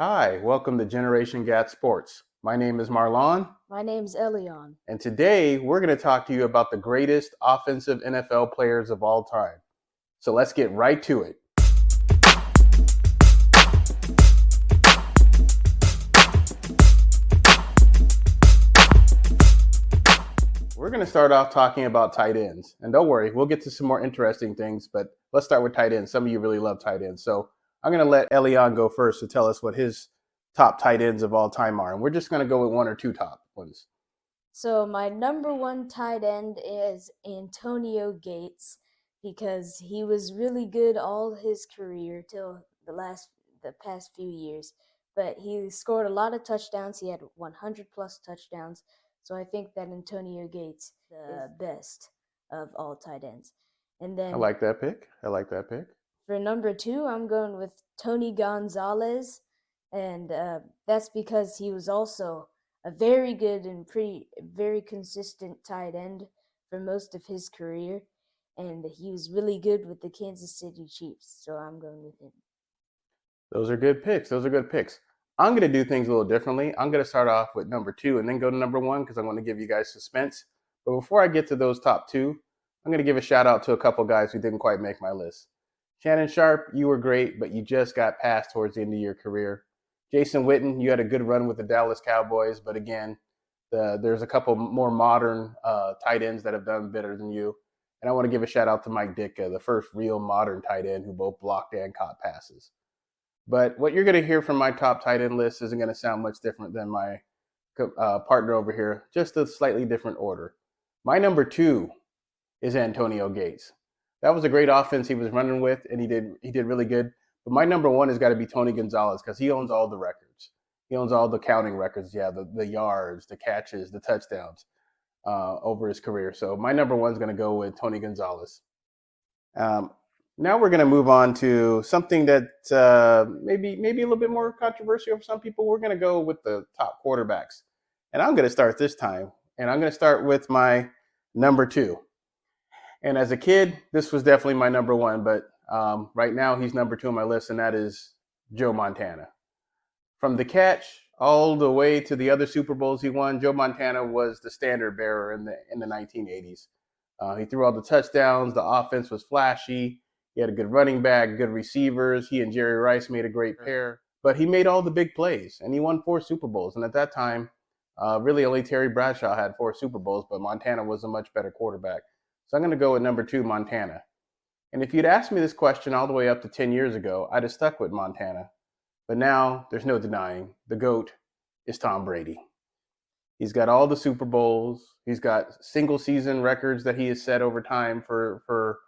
Hi, welcome to Generation Gat Sports. My name is Marlon, My name's Elion. and today we're going to talk to you about the greatest offensive NFL players of all time. So let's get right to it. We're going to start off talking about tight ends. And don't worry, we'll get to some more interesting things, but let's start with tight ends. Some of you really love tight ends. So I'm going to let Elion go first to tell us what his top tight ends of all time are. And we're just going to go with one or two top ones. So my number one tight end is Antonio Gates because he was really good all his career till the past few years. But he scored a lot of touchdowns. He had 100 plus touchdowns. So I think that Antonio Gates is the best of all tight ends. And I then like that pick. for number two, I'm going with Tony Gonzalez, and that's because he was also a very good and very consistent tight end for most of his career, and he was really good with the Kansas City Chiefs. So I'm going with him. Those are good picks. I'm going to do things a little differently. I'm going to start off with number two and then go to number one because I want to give you guys suspense. But before I get to those top two, I'm going to give a shout out to a couple guys who didn't quite make my list. Shannon Sharpe, you were great, but you just got passed towards the end of your career. Jason Witten, you had a good run with the Dallas Cowboys, but again, there's a couple more modern tight ends that have done better than you. And I want to give a shout out to Mike Ditka, the first real modern tight end who both blocked and caught passes. But what you're going to hear from my top tight end list isn't going to sound much different than my partner over here, just a slightly different order. My number two is Antonio Gates. That was a great offense he was running with, and he did really good. But my number one has got to be Tony Gonzalez because he owns all the records. He owns all the counting records. Yeah, the yards, the catches, the touchdowns over his career. So my number one is going to go with Tony Gonzalez. Now we're going to move on to something that maybe a little bit more controversial for some people. We're going to go with the top quarterbacks. And I'm going to start this time. And I'm going to start with my number two. And as a kid, this was definitely my number one. But right now, he's number two on my list, and that is Joe Montana. From the catch all the way to the other Super Bowls he won, Joe Montana was the standard bearer in the 1980s. He threw all the touchdowns. The offense was flashy. He had a good running back, good receivers. He and Jerry Rice made a great pair. But he made all the big plays, and he won 4 Super Bowls. And at that time, really only Terry Bradshaw had 4 Super Bowls, but Montana was a much better quarterback. So I'm going to go with number 2, Montana. And if you'd asked me this question all the way up to 10 years ago, I'd have stuck with Montana. But now there's no denying the GOAT is Tom Brady. He's got all the Super Bowls. He's got single season records that he has set over time for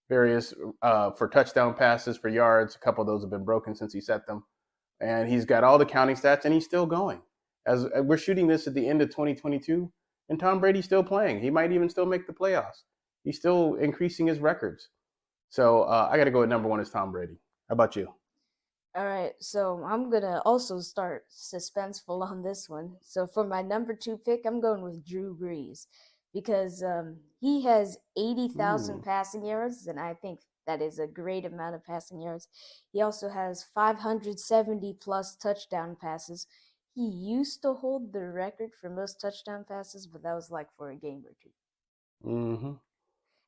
various for touchdown passes, for yards. A couple of those have been broken since he set them. And he's got all the counting stats, and he's still going. As we're shooting this at the end of 2022, and Tom Brady's still playing. He might even still make the playoffs. He's still increasing his records. So I got to go with number 1 is Tom Brady. How about you? All right, so I'm going to also start suspenseful on this one. So for my number 2 pick, I'm going with Drew Brees because he has 80,000 passing yards, and I think that is a great amount of passing yards. He also has 570 plus touchdown passes. He used to hold the record for most touchdown passes, but that was like for a game or two. Mm-hmm.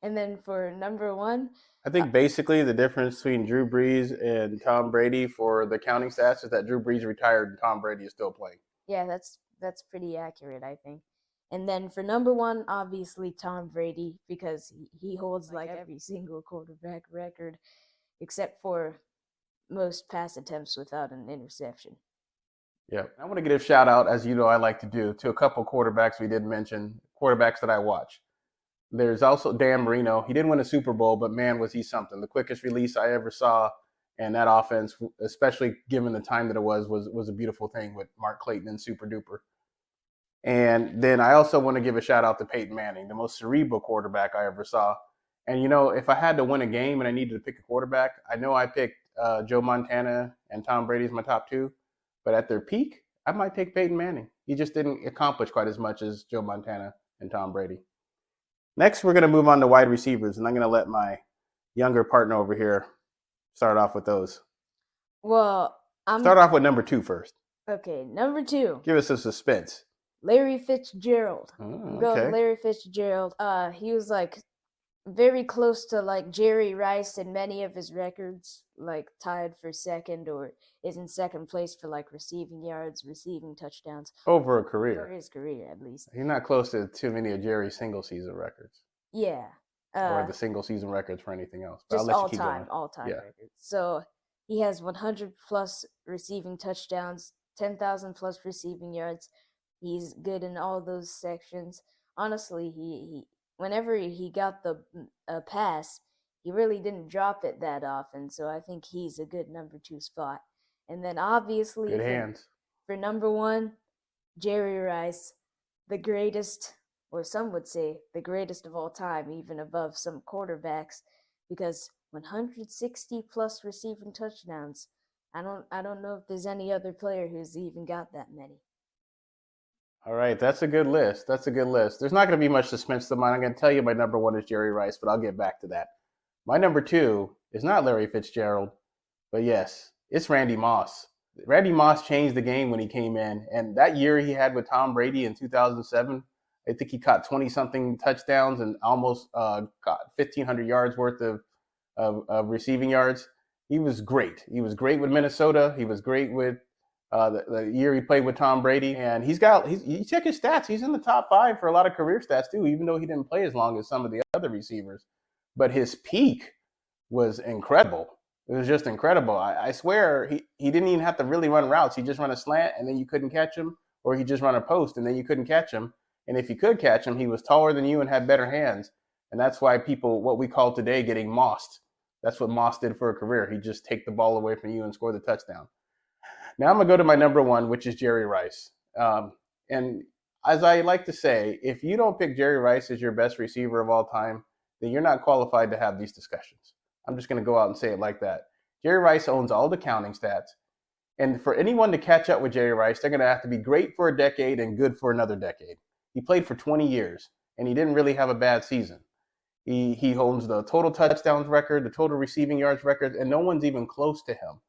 And then for number 1, I think basically the difference between Drew Brees and Tom Brady for the counting stats is that Drew Brees retired and Tom Brady is still playing. Yeah, that's pretty accurate, I think. And then for number 1, obviously Tom Brady, because he holds like every single quarterback record except for most pass attempts without an interception. Yeah, I want to give a shout out, as you know I like to do, to a couple quarterbacks we did mention, quarterbacks that I watch. There's also Dan Marino. He didn't win a Super Bowl, but man, was he something. The quickest release I ever saw, and that offense, especially given the time that it was a beautiful thing with Mark Clayton and Super Duper. And then I also want to give a shout out to Peyton Manning, the most cerebral quarterback I ever saw. And, you know, if I had to win a game and I needed to pick a quarterback, I know I picked Joe Montana and Tom Brady as my top 2. But at their peak, I might take Peyton Manning. He just didn't accomplish quite as much as Joe Montana and Tom Brady. Next, we're going to move on to wide receivers, and I'm going to let my younger partner over here start off with those. Well, Start off with number 2 first. Okay, number 2. Give us some suspense. Larry Fitzgerald. I'm going Okay. Larry Fitzgerald. He was like very close to like Jerry Rice in many of his records, like tied for second or is in second place for like receiving yards, receiving touchdowns Over a for career. his career at least. He's not close to too many of Jerry's single season records. Yeah. Or the single season records for anything else. But Just I'll let you keep going. all time records. So he has 100 plus receiving touchdowns, 10,000 plus receiving yards. He's good in all those sections. Honestly, he whenever he got the pass, he really didn't drop it that often. So I think he's a good number 2 spot. And then obviously Good hands. For number 1, Jerry Rice, the greatest, or some would say the greatest of all time, even above some quarterbacks, because 160 plus receiving touchdowns. I don't know if there's any other player who's even got that many. All right, that's a good list. That's a good list. There's not going to be much suspense to mine. I'm going to tell you my number 1 is Jerry Rice, but I'll get back to that. My number 2 is not Larry Fitzgerald, but yes, it's Randy Moss. Randy Moss changed the game when he came in, and that year he had with Tom Brady in 2007, I think he caught 20-something touchdowns and almost caught 1,500 yards worth of receiving yards. He was great. He was great with Minnesota. He was great with the year he played with Tom Brady, and you check his stats. He's in the top 5 for a lot of career stats too, even though he didn't play as long as some of the other receivers. But his peak was incredible. It was just incredible. I swear he didn't even have to really run routes. He just run a slant, and then you couldn't catch him, or he just run a post, and then you couldn't catch him. And if you could catch him, he was taller than you and had better hands. And that's why people, what we call today, getting mossed. That's what Moss did for a career. He'd just take the ball away from you and score the touchdown. Now I'm going to go to my number 1, which is Jerry Rice. And as I like to say, if you don't pick Jerry Rice as your best receiver of all time, then you're not qualified to have these discussions. I'm just going to go out and say it like that. Jerry Rice owns all the counting stats. And for anyone to catch up with Jerry Rice, they're going to have to be great for a decade and good for another decade. He played for 20 years, and he didn't really have a bad season. He owns the total touchdowns record, the total receiving yards record, and no one's even close to him.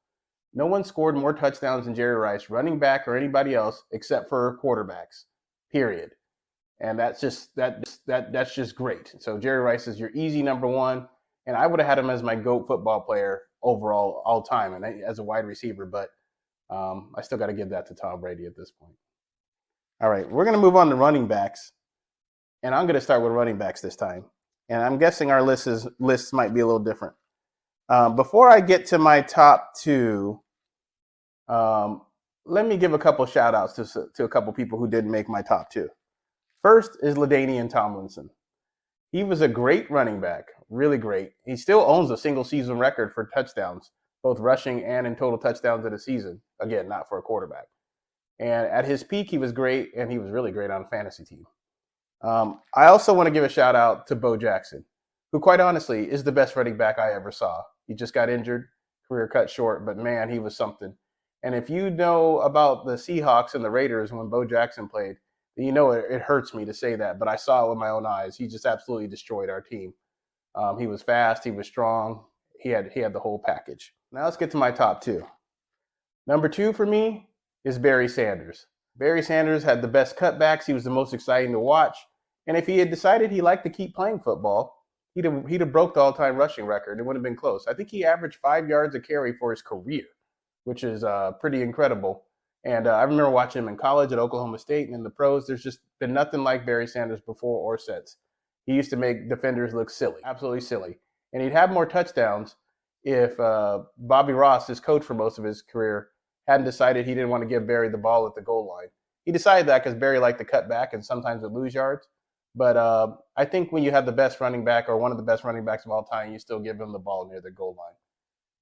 No one scored more touchdowns than Jerry Rice, running back or anybody else, except for quarterbacks, period. And that's just great. So Jerry Rice is your easy number 1, and I would have had him as my GOAT football player overall all time and as a wide receiver, but I still got to give that to Tom Brady at this point. All right, we're going to move on to running backs, and I'm going to start with running backs this time. And I'm guessing our lists might be a little different. Before I get to my top 2, let me give a couple shout outs to a couple people who didn't make my top 2. First is LaDainian Tomlinson. He was a great running back, really great. He still owns a single season record for touchdowns, both rushing and in total touchdowns in a season. Again, not for a quarterback. And at his peak, he was great, and he was really great on a fantasy team. I also want to give a shout out to Bo Jackson, who quite honestly is the best running back I ever saw. He just got injured, career cut short, but man, he was something. And if you know about the Seahawks and the Raiders when Bo Jackson played, you know it hurts me to say that, but I saw it with my own eyes. He just absolutely destroyed our team. He was fast, he was strong, he had the whole package. Now let's get to my top 2. Number 2 for me is Barry Sanders. Barry Sanders had the best cutbacks. He was the most exciting to watch. And if he had decided he liked to keep playing football, he'd have broke the all-time rushing record. It would have been close. I think he averaged 5 yards a carry for his career, which is pretty incredible. And I remember watching him in college at Oklahoma State and in the pros. There's just been nothing like Barry Sanders before or since. He used to make defenders look silly, absolutely silly. And he'd have more touchdowns if Bobby Ross, his coach for most of his career, hadn't decided he didn't want to give Barry the ball at the goal line. He decided that because Barry liked to cut back and sometimes would lose yards. But I think when you have the best running back or one of the best running backs of all time, you still give him the ball near the goal line.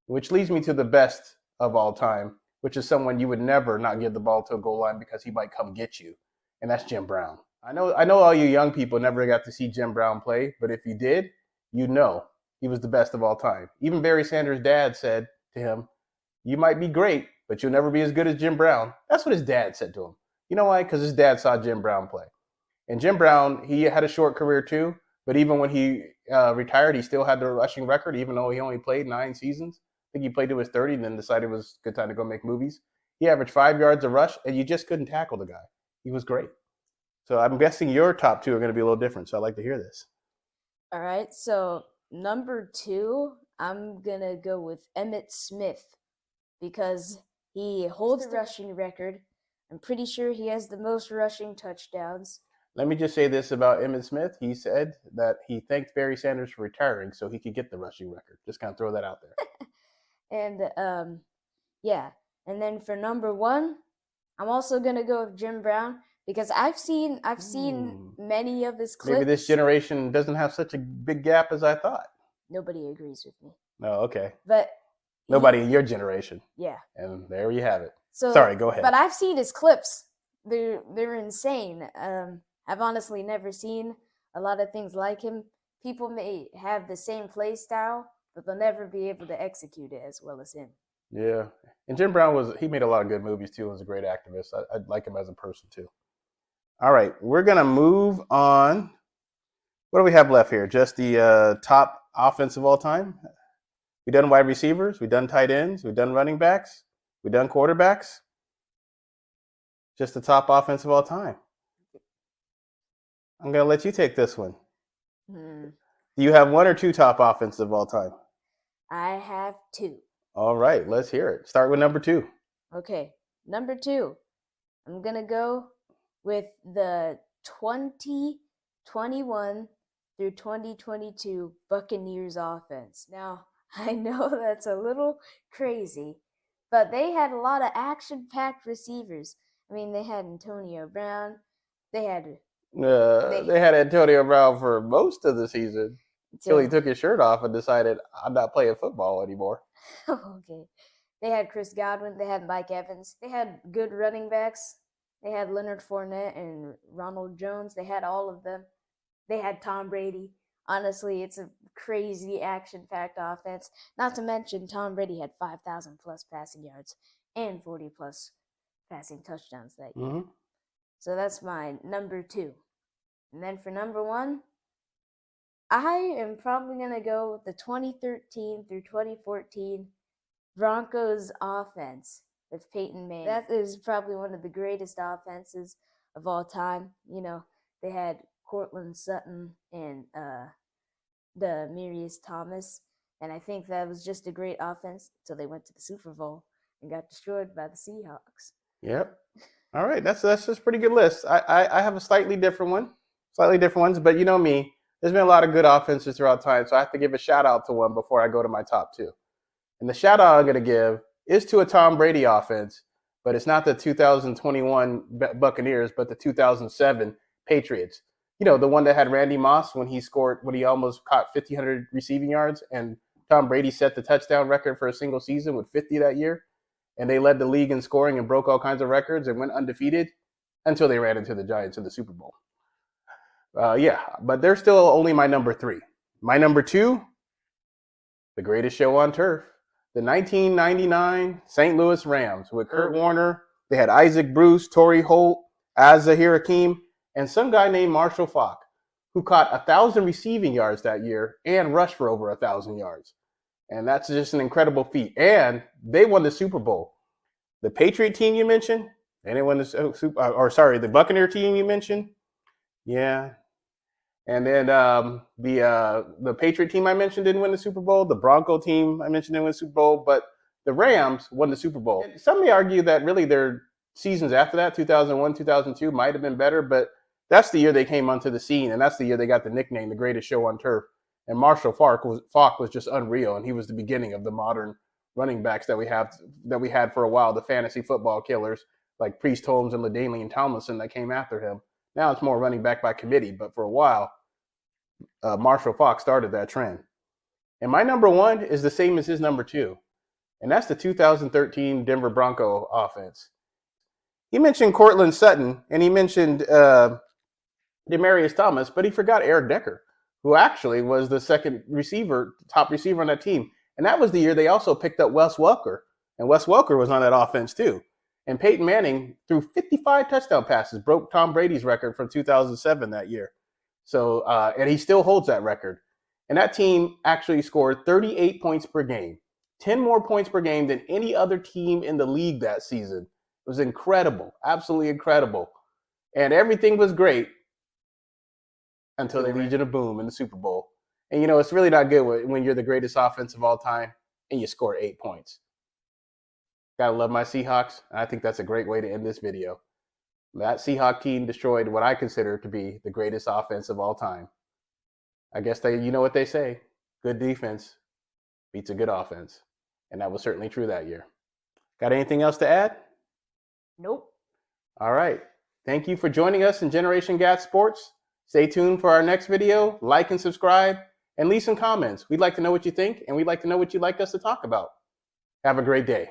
Which leads me to the best of all time, which is someone you would never not give the ball to a goal line because he might come get you, and that's Jim Brown. I know all you young people never got to see Jim Brown play, but if you did, you know he was the best of all time. Even Barry Sanders' dad said to him, "You might be great, but you'll never be as good as Jim Brown." That's what his dad said to him. You know why? Because his dad saw Jim Brown play. And Jim Brown, he had a short career too, but even when he retired, he still had the rushing record, even though he only played 9 seasons. think he played to his 30 and then decided it was a good time to go make movies. He averaged 5 yards a rush, and you just couldn't tackle the guy. He was great. So I'm guessing your top two are going to be a little different. So I'd like to hear this. All right, so number 2, I'm going to go with Emmitt Smith because he holds the rushing record. I'm pretty sure he has the most rushing touchdowns. Let me just say this about Emmitt Smith. He said that he thanked Barry Sanders for retiring so he could get the rushing record. Just kind of throw that out there. And, yeah. And then for number 1, I'm also going to go with Jim Brown because I've seen many of his clips. Maybe this generation doesn't have such a big gap as I thought. Nobody agrees with me. Oh, okay. But nobody in your generation. Yeah. And there you have it. So, sorry, go ahead. But I've seen his clips. They're insane. I've honestly never seen a lot of things like him. People may have the same play style, but they'll never be able to execute it as well as him. Yeah. And Jim Brown he made a lot of good movies too. He was a great activist. I'd like him as a person too. All right. We're going to move on. What do we have left here? Just the top offense of all time? We've done wide receivers. We've done tight ends. We've done running backs. We've done quarterbacks. Just the top offense of all time. I'm going to let you take this one. Do you have one or two top offenses of all time? I have 2. All right, let's hear it. Start with number 2. Okay, number 2. I'm going to go with the 2021 through 2022 Buccaneers offense. Now, I know that's a little crazy, but they had a lot of action-packed receivers. I mean, they had Antonio Brown. They had Antonio Brown for most of the season until he took his shirt off and decided, I'm not playing football anymore. Okay. They had Chris Godwin. They had Mike Evans. They had good running backs. They had Leonard Fournette and Ronald Jones. They had all of them. They had Tom Brady. Honestly, it's a crazy action-packed offense. Not to mention, Tom Brady had 5,000-plus passing yards and 40-plus passing touchdowns that year. Mm-hmm. So that's my number 2. And then for number 1, I am probably going to go with the 2013 through 2014 Broncos offense with Payton Manning. That is probably one of the greatest offenses of all time. You know, they had Cortland Sutton and Demaryius Thomas, and I think that was just a great offense until they went to the Super Bowl and got destroyed by the Seahawks. Yep. All right, that's just a pretty good list. I have a slightly different ones, but you know me, there's been a lot of good offenses throughout time, so I have to give a shout out to one before I go to my top 2. And the shout out I'm going to give is to a Tom Brady offense, but it's not the 2021 Buccaneers, but the 2007 Patriots. You know, the one that had Randy Moss when he almost caught 1,500 receiving yards, and Tom Brady set the touchdown record for a single season with 50 that year. And they led the league in scoring and broke all kinds of records and went undefeated until they ran into the Giants in the Super Bowl. But they're still only my number 3. My number 2, the greatest show on turf, the 1999 St. Louis Rams with Kurt Warner. They had Isaac Bruce, Torrey Holt, Az-Zahir Hakim, and some guy named Marshall Faulk, who caught 1,000 receiving yards that year and rushed for over 1,000 yards. And that's just an incredible feat. And they won the Super Bowl. The Patriot team you mentioned, they didn't win the Buccaneer team you mentioned. Yeah. And then the Patriot team I mentioned didn't win the Super Bowl. The Bronco team I mentioned didn't win the Super Bowl. But the Rams won the Super Bowl. And some may argue that really their seasons after that, 2001, 2002, might have been better. But that's the year they came onto the scene. And that's the year they got the nickname, the greatest show on turf. And Marshall Faulk was just unreal, and he was the beginning of the modern running backs that we had for a while, the fantasy football killers like Priest Holmes and LaDainian Tomlinson that came after him. Now it's more running back by committee, but for a while, Marshall Faulk started that trend. And my number 1 is the same as his number 2, and that's the 2013 Denver Bronco offense. He mentioned Cortland Sutton, and he mentioned Demaryius Thomas, but he forgot Eric Decker, who actually was the top receiver on that team. And that was the year they also picked up Wes Welker. And Wes Welker was on that offense too. And Peyton Manning threw 55 touchdown passes, broke Tom Brady's record from 2007 that year. So, and he still holds that record. And that team actually scored 38 points per game. 10 more points per game than any other team in the league that season. It was incredible, absolutely incredible. And everything was great until they lead you to boom in the Super Bowl. And, it's really not good when you're the greatest offense of all time and you score 8 points. Gotta love my Seahawks. I think that's a great way to end this video. That Seahawk team destroyed what I consider to be the greatest offense of all time. I guess you know what they say. Good defense beats a good offense. And that was certainly true that year. Got anything else to add? Nope. All right. Thank you for joining us in Generation Gat Sports. Stay tuned for our next video. Like and subscribe. And leave some comments. We'd like to know what you think, and we'd like to know what you'd like us to talk about. Have a great day.